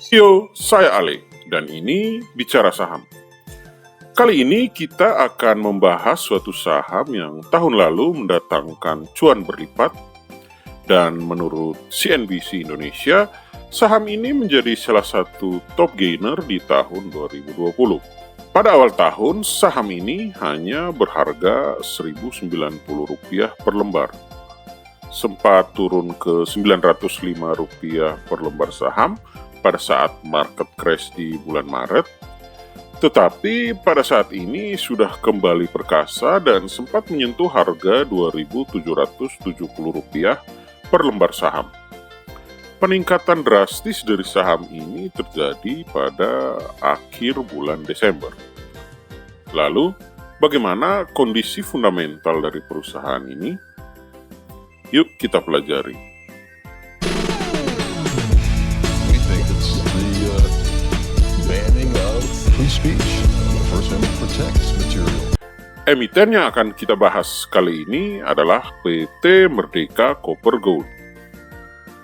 Yo, saya Ale, dan ini Bicara Saham. Kali ini kita akan membahas suatu saham yang tahun lalu mendatangkan cuan berlipat, dan menurut CNBC Indonesia, saham ini menjadi salah satu top gainer di tahun 2020. Pada awal tahun, saham ini hanya berharga Rp1.090 per lembar. Sempat turun ke Rp905 per lembar saham pada saat market crash di bulan Maret, tetapi pada saat ini sudah kembali perkasa dan sempat menyentuh harga Rp2.770 per lembar saham. Peningkatan drastis dari saham ini terjadi pada akhir bulan Desember. Lalu, bagaimana kondisi fundamental dari perusahaan ini? Yuk kita pelajari. Emiten yang akan kita bahas kali ini adalah PT Merdeka Copper Gold.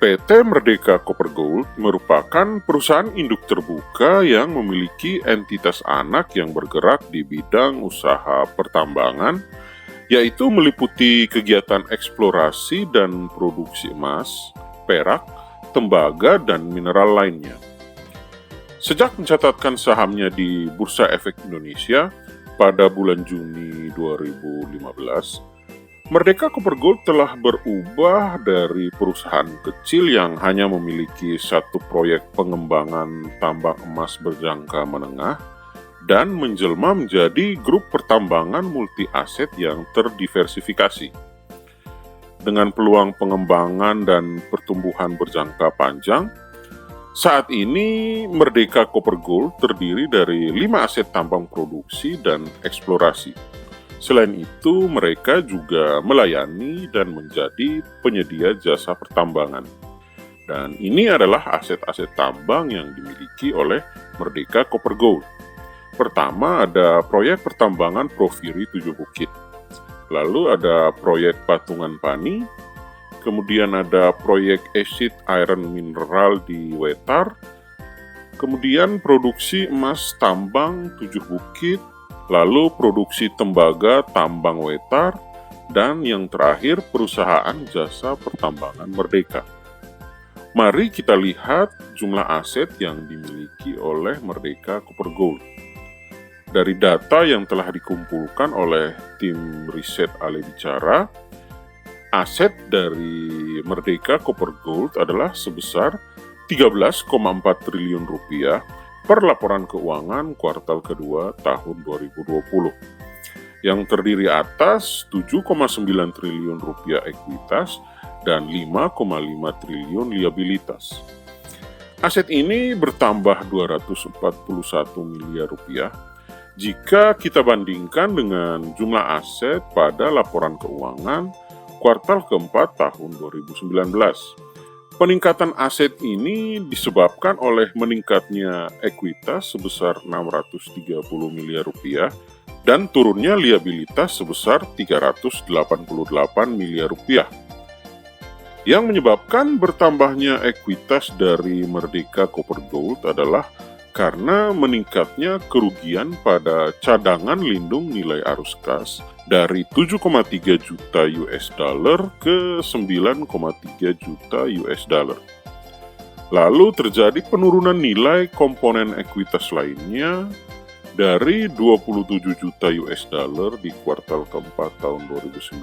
PT Merdeka Copper Gold merupakan perusahaan induk terbuka yang memiliki entitas anak yang bergerak di bidang usaha pertambangan, yaitu meliputi kegiatan eksplorasi dan produksi emas, perak, tembaga, dan mineral lainnya. Sejak mencatatkan sahamnya di Bursa Efek Indonesia pada bulan Juni 2015, Merdeka Copper Gold telah berubah dari perusahaan kecil yang hanya memiliki satu proyek pengembangan tambang emas berjangka menengah dan menjelma menjadi grup pertambangan multi aset yang terdiversifikasi. Dengan peluang pengembangan dan pertumbuhan berjangka panjang, saat ini Merdeka Copper Gold terdiri dari 5 aset tambang produksi dan eksplorasi. Selain itu, mereka juga melayani dan menjadi penyedia jasa pertambangan. Dan ini adalah aset-aset tambang yang dimiliki oleh Merdeka Copper Gold. Pertama ada proyek pertambangan Profiri 7 Bukit. Lalu ada proyek Patungan Pani. Kemudian ada proyek acid iron mineral di Wetar. Kemudian produksi emas tambang 7 Bukit. Lalu produksi tembaga tambang Wetar, dan yang terakhir perusahaan jasa pertambangan Merdeka. Mari kita lihat jumlah aset yang dimiliki oleh Merdeka Copper Gold. Dari data yang telah dikumpulkan oleh tim riset Ale Bicara, aset dari Merdeka Copper Gold adalah sebesar Rp13,4 triliun per laporan keuangan kuartal kedua tahun 2020, yang terdiri atas Rp7,9 triliun ekuitas dan Rp5,5 triliun liabilitas. Aset ini bertambah Rp241 miliar jika kita bandingkan dengan jumlah aset pada laporan keuangan kuartal keempat tahun 2019. Peningkatan aset ini disebabkan oleh meningkatnya ekuitas sebesar Rp630 miliar dan turunnya liabilitas sebesar Rp388 miliar. Yang menyebabkan bertambahnya ekuitas dari Merdeka Copper Gold adalah karena meningkatnya kerugian pada cadangan lindung nilai arus kas dari 7,3 juta US dollar ke 9,3 juta US dollar. Lalu terjadi penurunan nilai komponen ekuitas lainnya dari 27 juta US dollar di kuartal keempat tahun 2019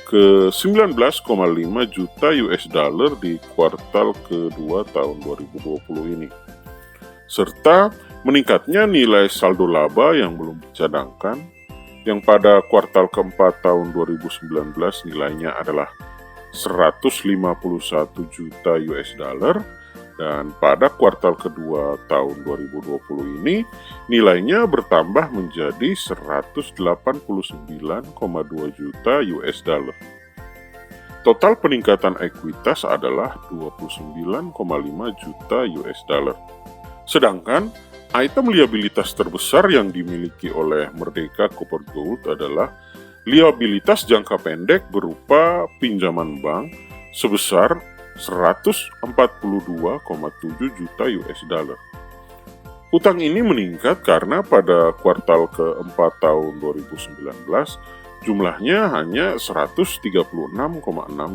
ke 19,5 juta US dollar di kuartal kedua tahun 2020 ini. Serta meningkatnya nilai saldo laba yang belum dicadangkan, yang pada kuartal keempat tahun 2019 nilainya adalah 151 juta US dollar, dan pada kuartal kedua tahun 2020 ini nilainya bertambah menjadi 189,2 juta US dollar. Total peningkatan ekuitas adalah 29,5 juta US dollar. Sedangkan item liabilitas terbesar yang dimiliki oleh Merdeka Copper Gold adalah liabilitas jangka pendek berupa pinjaman bank sebesar 142,7 juta US dollar. Utang ini meningkat karena pada kuartal keempat tahun 2019 jumlahnya hanya 136,6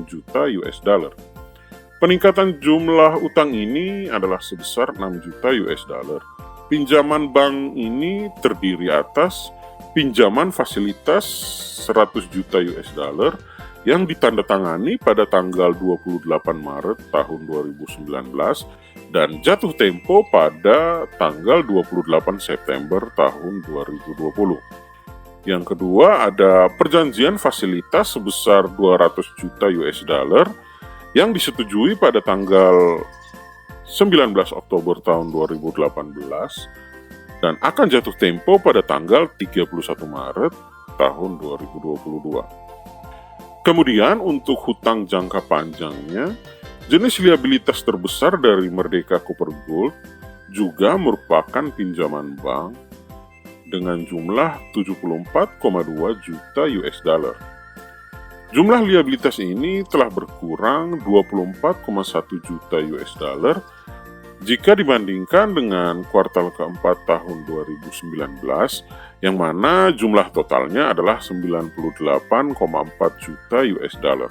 juta US dollar. Peningkatan jumlah utang ini adalah sebesar 6 juta US dollar. Pinjaman bank ini terdiri atas pinjaman fasilitas 100 juta US dollar yang ditandatangani pada tanggal 28 Maret tahun 2019 dan jatuh tempo pada tanggal 28 September tahun 2020. Yang kedua ada perjanjian fasilitas sebesar 200 juta US dollar yang disetujui pada tanggal 19 Oktober tahun 2018 dan akan jatuh tempo pada tanggal 31 Maret tahun 2022. Kemudian untuk hutang jangka panjangnya, jenis liabilitas terbesar dari Merdeka Copper Gold juga merupakan pinjaman bank dengan jumlah 74,2 juta US dollar. Jumlah liabilitas ini telah berkurang 24,1 juta US dollar jika dibandingkan dengan kuartal keempat tahun 2019, yang mana jumlah totalnya adalah 98,4 juta US dollar.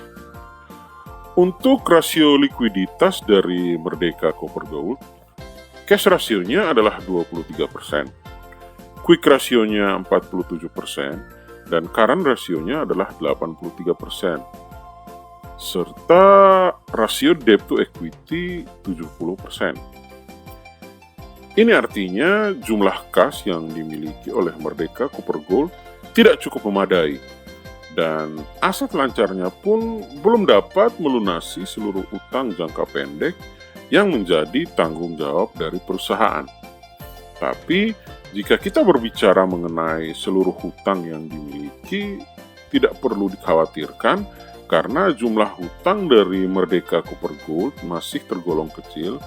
Untuk rasio likuiditas dari Merdeka Copper Gold, cash rasionya adalah 23%, quick rasionya 47%, dan current rasionya adalah 83%, serta rasio debt to equity 70%. Ini artinya jumlah kas yang dimiliki oleh Merdeka Copper Gold tidak cukup memadai dan aset lancarnya pun belum dapat melunasi seluruh utang jangka pendek yang menjadi tanggung jawab dari perusahaan. Tapi jika kita berbicara mengenai seluruh hutang yang dimiliki, tidak perlu dikhawatirkan karena jumlah hutang dari Merdeka Copper Gold masih tergolong kecil,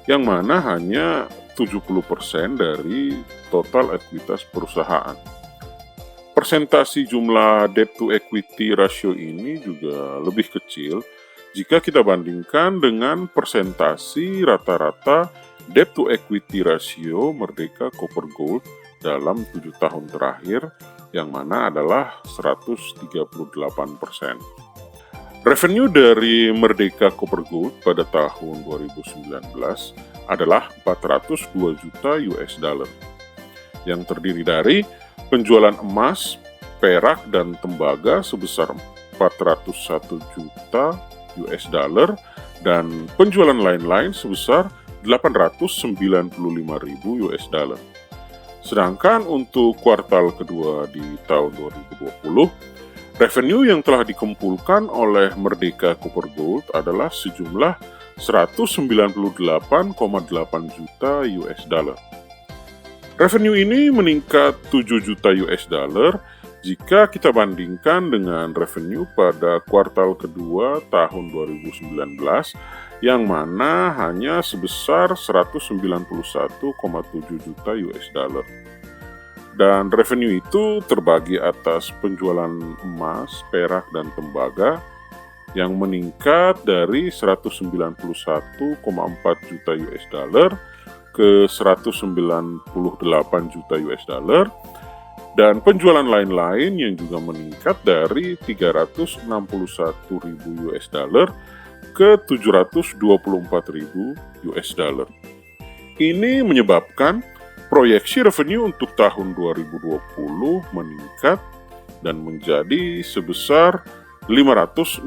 yang mana hanya 70% dari total ekuitas perusahaan. Persentasi jumlah debt to equity ratio ini juga lebih kecil jika kita bandingkan dengan persentasi rata-rata debt to equity ratio Merdeka Copper Gold dalam 7 tahun terakhir, yang mana adalah 138%. Revenue dari Merdeka Copper Gold pada tahun 2019 adalah 402 juta US dollar, yang terdiri dari penjualan emas, perak, dan tembaga sebesar 401 juta US dollar dan penjualan lain-lain sebesar 895 ribu US dollar. Sedangkan untuk kuartal kedua di tahun 2020, revenue yang telah dikumpulkan oleh Merdeka Copper Gold adalah sejumlah 198,8 juta US dollar. Revenue ini meningkat 7 juta US dollar jika kita bandingkan dengan revenue pada kuartal kedua tahun 2019 yang mana hanya sebesar 191,7 juta US dollar. Dan revenue itu terbagi atas penjualan emas, perak, dan tembaga yang meningkat dari 191,4 juta US dollar ke 198 juta US dollar dan penjualan lain-lain yang juga meningkat dari 361 ribu US dollar ke 724 ribu US dollar. Ini menyebabkan proyeksi revenue untuk tahun 2020 meningkat dan menjadi sebesar 568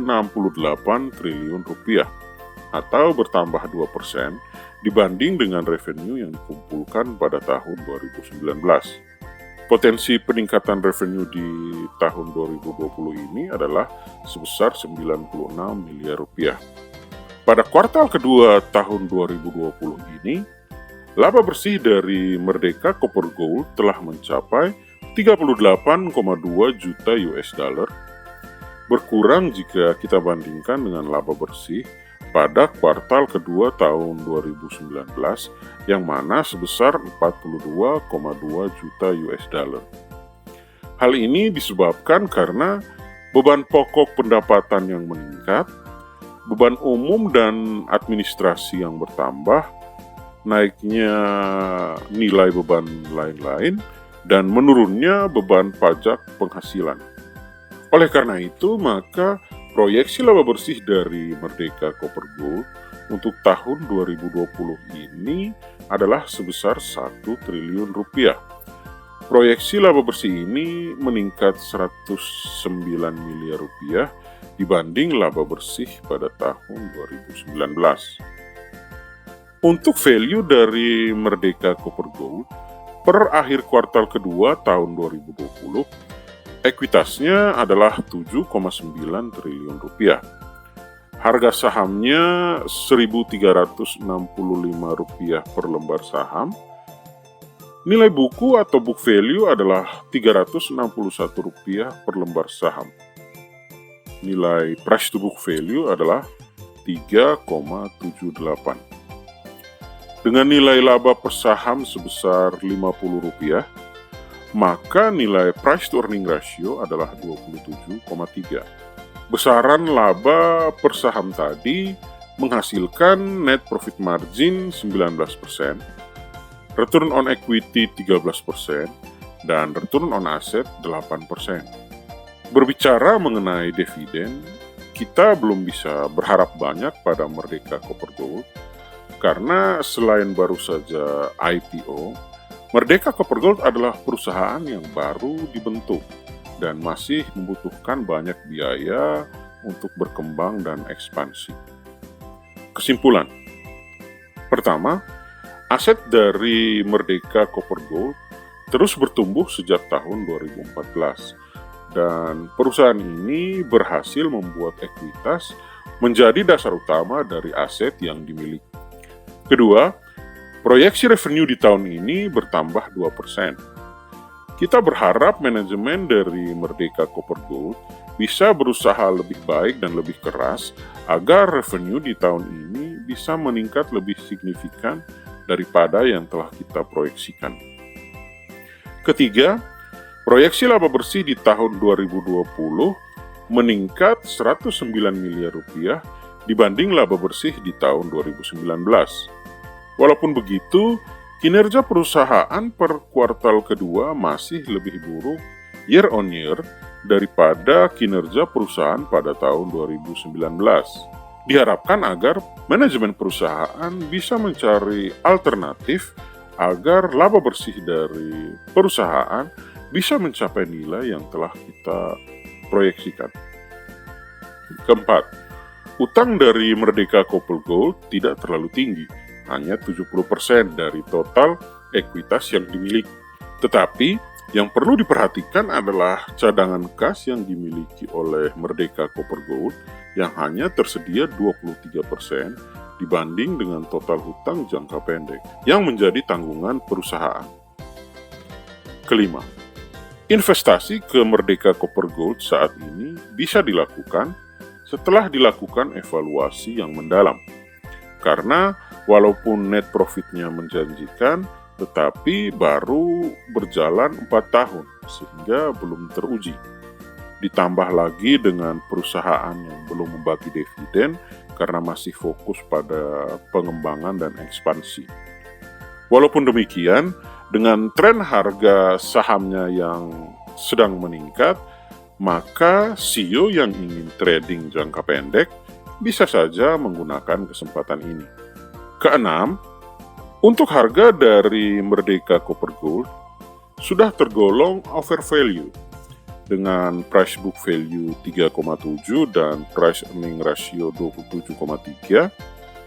triliun rupiah atau bertambah 2% dibanding dengan revenue yang dikumpulkan pada tahun 2019. Potensi peningkatan revenue di tahun 2020 ini adalah sebesar 96 miliar rupiah. Pada kuartal kedua tahun 2020 ini, laba bersih dari Merdeka Copper Gold telah mencapai 38,2 juta US dollar, berkurang jika kita bandingkan dengan laba bersih pada kuartal kedua tahun 2019 yang mana sebesar 42,2 juta US dollar. Hal ini disebabkan karena beban pokok pendapatan yang meningkat beban umum dan administrasi yang bertambah, naiknya nilai beban lain-lain, dan menurunnya beban pajak penghasilan. Oleh karena itu, maka proyeksi laba bersih dari Merdeka Copper Gold untuk tahun 2020 ini adalah sebesar 1 triliun rupiah. Proyeksi laba bersih ini meningkat 109 miliar rupiah dibanding laba bersih pada tahun 2019. Untuk value dari Merdeka Copper Gold per akhir kuartal kedua tahun 2020, ekuitasnya adalah 7,9 triliun rupiah. Harga sahamnya Rp1.365 per lembar saham. Nilai buku atau book value adalah Rp361 per lembar saham. Nilai price to book value adalah 3,78. Dengan nilai laba per saham sebesar Rp50, maka nilai price to earning ratio adalah 27,3. Besaran laba per saham tadi menghasilkan net profit margin 19%, return on equity 13%, dan return on asset 8%. Berbicara mengenai dividen, kita belum bisa berharap banyak pada Merdeka Copper Gold, karena selain baru saja IPO, Merdeka Copper Gold adalah perusahaan yang baru dibentuk dan masih membutuhkan banyak biaya untuk berkembang dan ekspansi. Kesimpulan, pertama, aset dari Merdeka Copper Gold terus bertumbuh sejak tahun 2014 dan perusahaan ini berhasil membuat ekuitas menjadi dasar utama dari aset yang dimiliki. Kedua, proyeksi revenue di tahun ini bertambah 2%. Kita berharap manajemen dari Merdeka Copper Gold bisa berusaha lebih baik dan lebih keras agar revenue di tahun ini bisa meningkat lebih signifikan daripada yang telah kita proyeksikan. Ketiga, proyeksi laba bersih di tahun 2020 meningkat 109 miliar rupiah dibanding laba bersih di tahun 2019. Walaupun begitu, kinerja perusahaan per kuartal kedua masih lebih buruk year on year daripada kinerja perusahaan pada tahun 2019. Diharapkan agar manajemen perusahaan bisa mencari alternatif agar laba bersih dari perusahaan bisa mencapai nilai yang telah kita proyeksikan. Keempat, utang dari Merdeka Copper Gold tidak terlalu tinggi, hanya 70% dari total ekuitas yang dimiliki. Tetapi, yang perlu diperhatikan adalah cadangan kas yang dimiliki oleh Merdeka Copper Gold yang hanya tersedia 23% dibanding dengan total hutang jangka pendek yang menjadi tanggungan perusahaan. Kelima, investasi ke Merdeka Copper Gold saat ini bisa dilakukan setelah dilakukan evaluasi yang mendalam. Karena walaupun net profitnya menjanjikan, tetapi baru berjalan 4 tahun sehingga belum teruji. Ditambah lagi dengan perusahaan yang belum membagi dividen karena masih fokus pada pengembangan dan ekspansi. Walaupun demikian, dengan tren harga sahamnya yang sedang meningkat, maka CEO yang ingin trading jangka pendek bisa saja menggunakan kesempatan ini. Keenam, untuk harga dari Merdeka Copper Gold sudah tergolong over value dengan price book value 3,7 dan price earning ratio 27,3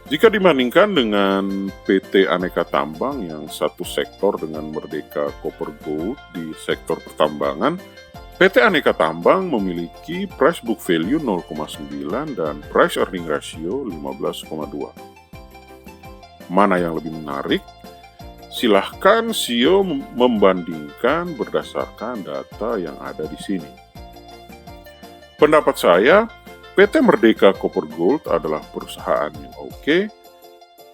jika dibandingkan dengan PT Aneka Tambang yang satu sektor dengan Merdeka Copper Gold di sektor pertambangan. PT Aneka Tambang memiliki price book value 0,9 dan price earning ratio 15,2. Mana yang lebih menarik? Silahkan CEO membandingkan berdasarkan data yang ada di sini. Pendapat saya, PT Merdeka Copper Gold adalah perusahaan yang oke,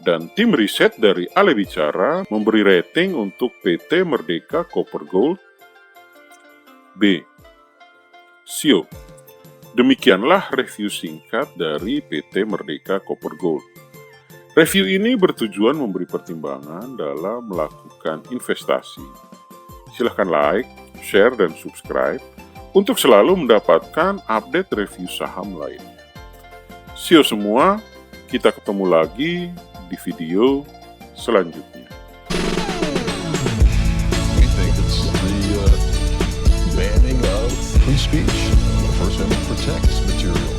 dan tim riset dari Ale Bicara memberi rating untuk PT Merdeka Copper Gold B. CEO, Demikianlah review singkat dari PT Merdeka Copper Gold. Review ini bertujuan memberi pertimbangan dalam melakukan investasi. Silahkan like, share, dan subscribe untuk selalu mendapatkan update review saham lainnya. See you semua, kita ketemu lagi di video selanjutnya. We think it's the banning of free speech. The First Amendment protects material